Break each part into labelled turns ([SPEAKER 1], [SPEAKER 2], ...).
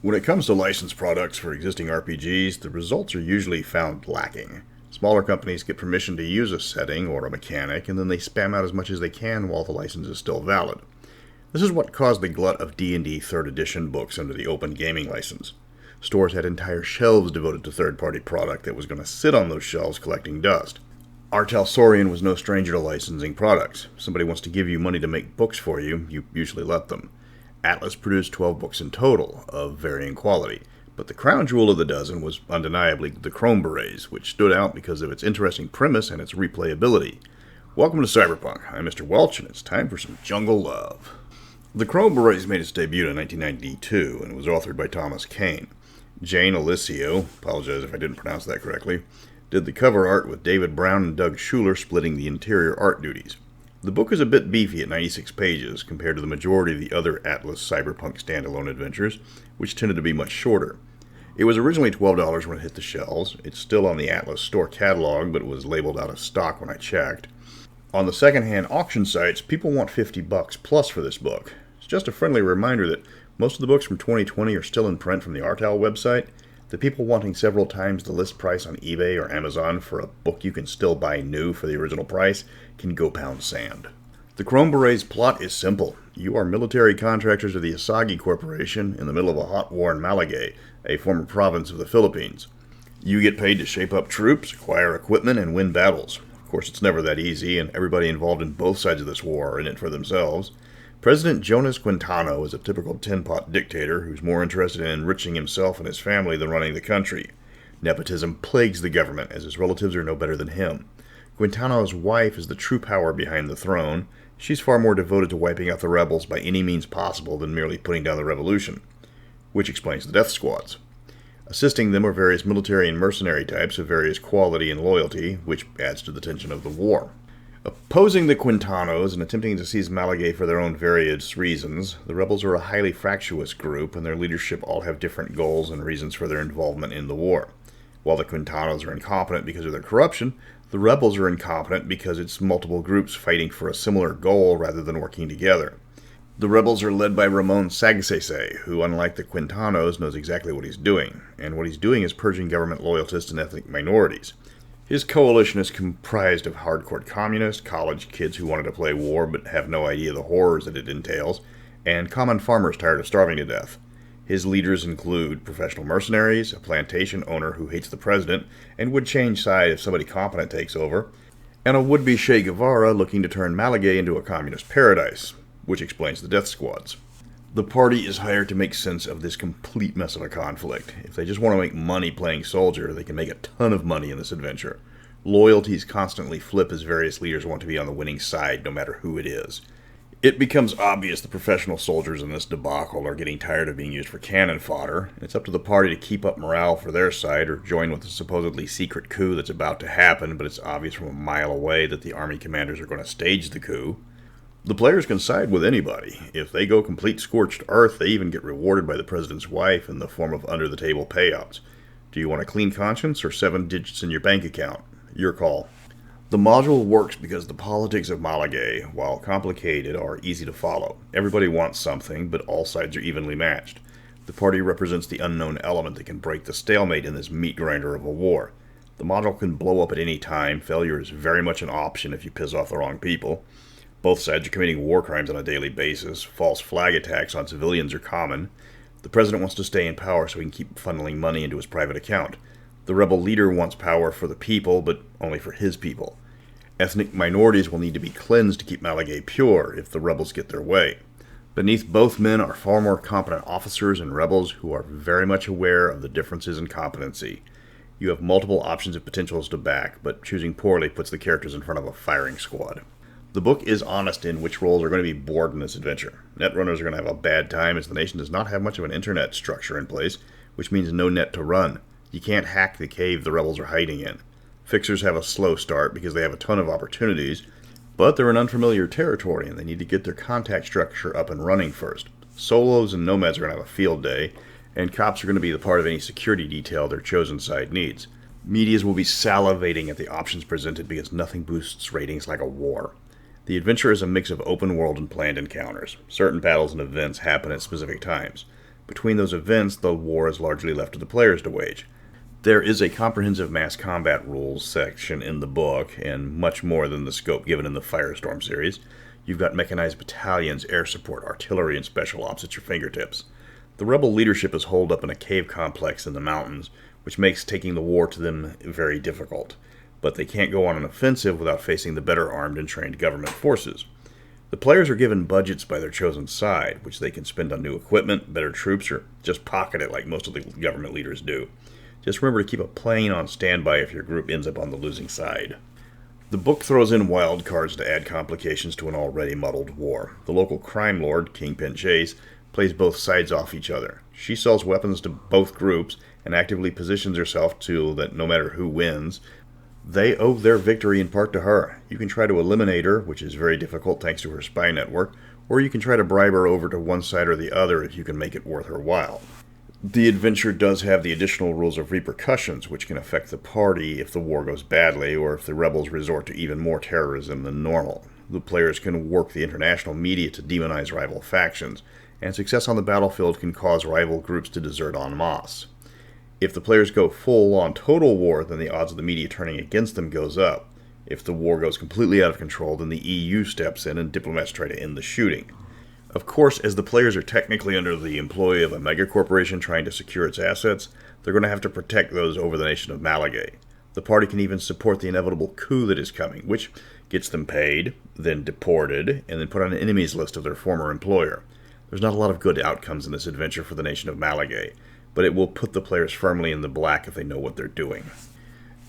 [SPEAKER 1] When it comes to licensed products for existing RPGs, the results are usually found lacking. Smaller companies get permission to use a setting or a mechanic, and then they spam out as much as they can while the license is still valid. This is what caused the glut of D&D 3rd Edition books under the Open Gaming license. Stores had entire shelves devoted to third-party product that was going to sit on those shelves collecting dust. R. Talsorian was no stranger to licensing products. If somebody wants to give you money to make books for you, you usually let them. Atlas produced 12 books in total, of varying quality, but the crown jewel of the dozen was undeniably the Berets, which stood out because of its interesting premise and its replayability. Welcome to Cyberpunk. I'm Mr. Welch, and it's time for some jungle love. The Berets made its debut in 1992 and was authored by Thomas Kane. Jane Alessio, apologize if I didn't pronounce that correctly, did the cover art with David Brown and Doug Schuler splitting the interior art duties. The book is a bit beefy at 96 pages compared to the majority of the other Atlas Cyberpunk standalone adventures, which tended to be much shorter. It was originally $12 when it hit the shelves. It's still on the Atlas store catalog, but it was labeled out of stock when I checked. On the secondhand auction sites, people want $50 plus for this book. It's just a friendly reminder that most of the books from 2020 are still in print from the Artal website. The people wanting several times the list price on eBay or Amazon for a book you can still buy new for the original price can go pound sand. The Berets plot is simple. You are military contractors of the Asagi Corporation in the middle of a hot war in Malagae, a former province of the Philippines. You get paid to shape up troops, acquire equipment, and win battles. Of course, it's never that easy, and everybody involved in both sides of this war are in it for themselves. President Jonas Quintano is a typical tin-pot dictator who's more interested in enriching himself and his family than running the country. Nepotism plagues the government, as his relatives are no better than him. Quintano's wife is the true power behind the throne. She's far more devoted to wiping out the rebels by any means possible than merely putting down the revolution, which explains the death squads. Assisting them are various military and mercenary types of various quality and loyalty, which adds to the tension of the war. Opposing the Quintanos and attempting to seize Malagae for their own various reasons, the rebels are a highly fractious group, and their leadership all have different goals and reasons for their involvement in the war. While the Quintanos are incompetent because of their corruption, the rebels are incompetent because it's multiple groups fighting for a similar goal rather than working together. The rebels are led by Ramon Sagsese, who, unlike the Quintanos, knows exactly what he's doing, and what he's doing is purging government loyalists and ethnic minorities. His coalition is comprised of hardcore communists, college kids who wanted to play war but have no idea the horrors that it entails, and common farmers tired of starving to death. His leaders include professional mercenaries, a plantation owner who hates the president and would change side if somebody competent takes over, and a would-be Che Guevara looking to turn Malagae into a communist paradise, which explains the death squads. The party is hired to make sense of this complete mess of a conflict. If they just want to make money playing soldier, they can make a ton of money in this adventure. Loyalties constantly flip as various leaders want to be on the winning side, no matter who it is. It becomes obvious the professional soldiers in this debacle are getting tired of being used for cannon fodder. It's up to the party to keep up morale for their side or join with the supposedly secret coup that's about to happen, but it's obvious from a mile away that the army commanders are going to stage the coup. The players can side with anybody. If they go complete scorched earth, they even get rewarded by the president's wife in the form of under-the-table payouts. Do you want a clean conscience or 7 digits in your bank account? Your call. The module works because the politics of Malagae, while complicated, are easy to follow. Everybody wants something, but all sides are evenly matched. The party represents the unknown element that can break the stalemate in this meat grinder of a war. The module can blow up at any time. Failure is very much an option if you piss off the wrong people. Both sides are committing war crimes on a daily basis. False flag attacks on civilians are common. The president wants to stay in power so he can keep funneling money into his private account. The rebel leader wants power for the people, but only for his people. Ethnic minorities will need to be cleansed to keep Malagae pure if the rebels get their way. Beneath both men are far more competent officers and rebels who are very much aware of the differences in competency. You have multiple options of potentials to back, but choosing poorly puts the characters in front of a firing squad. The book is honest in which roles are going to be bored in this adventure. Netrunners are going to have a bad time as the nation does not have much of an internet structure in place, which means no net to run. You can't hack the cave the rebels are hiding in. Fixers have a slow start because they have a ton of opportunities, but they're in unfamiliar territory and they need to get their contact structure up and running first. Solos and nomads are going to have a field day, and cops are going to be the part of any security detail their chosen side needs. Medias will be salivating at the options presented because nothing boosts ratings like a war. The adventure is a mix of open world and planned encounters. Certain battles and events happen at specific times. Between those events, the war is largely left to the players to wage. There is a comprehensive mass combat rules section in the book, and much more than the scope given in the Firestorm series. You've got mechanized battalions, air support, artillery, and special ops at your fingertips. The rebel leadership is holed up in a cave complex in the mountains, which makes taking the war to them very difficult. But they can't go on an offensive without facing the better armed and trained government forces. The players are given budgets by their chosen side, which they can spend on new equipment, better troops, or just pocket it like most of the government leaders do. Just remember to keep a plane on standby if your group ends up on the losing side. The book throws in wildcards to add complications to an already muddled war. The local crime lord, Kingpin Chase, plays both sides off each other. She sells weapons to both groups and actively positions herself so that no matter who wins, they owe their victory in part to her. You can try to eliminate her, which is very difficult thanks to her spy network, or you can try to bribe her over to one side or the other if you can make it worth her while. The adventure does have the additional rules of repercussions, which can affect the party if the war goes badly or if the rebels resort to even more terrorism than normal. The players can work the international media to demonize rival factions, and success on the battlefield can cause rival groups to desert en masse. If the players go full-on total war, then the odds of the media turning against them goes up. If the war goes completely out of control, then the EU steps in and diplomats try to end the shooting. Of course, as the players are technically under the employ of a megacorporation trying to secure its assets, they're going to have to protect those over the nation of Malagae. The party can even support the inevitable coup that is coming, which gets them paid, then deported, and then put on an enemies list of their former employer. There's not a lot of good outcomes in this adventure for the nation of Malagae, but it will put the players firmly in the black if they know what they're doing.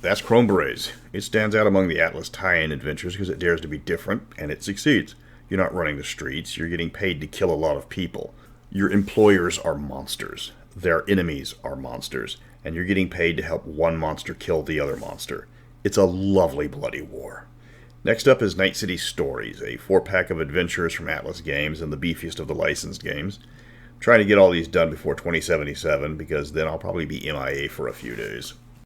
[SPEAKER 1] That's Chrome Berets. It stands out among the Atlas tie-in adventures because it dares to be different, and it succeeds. You're not running the streets, you're getting paid to kill a lot of people. Your employers are monsters. Their enemies are monsters. And you're getting paid to help one monster kill the other monster. It's a lovely bloody war. Next up is Night City Stories, a 4-pack of adventures from Atlas Games and the beefiest of the licensed games. I'm trying to get all these done before 2077 because then I'll probably be MIA for a few days.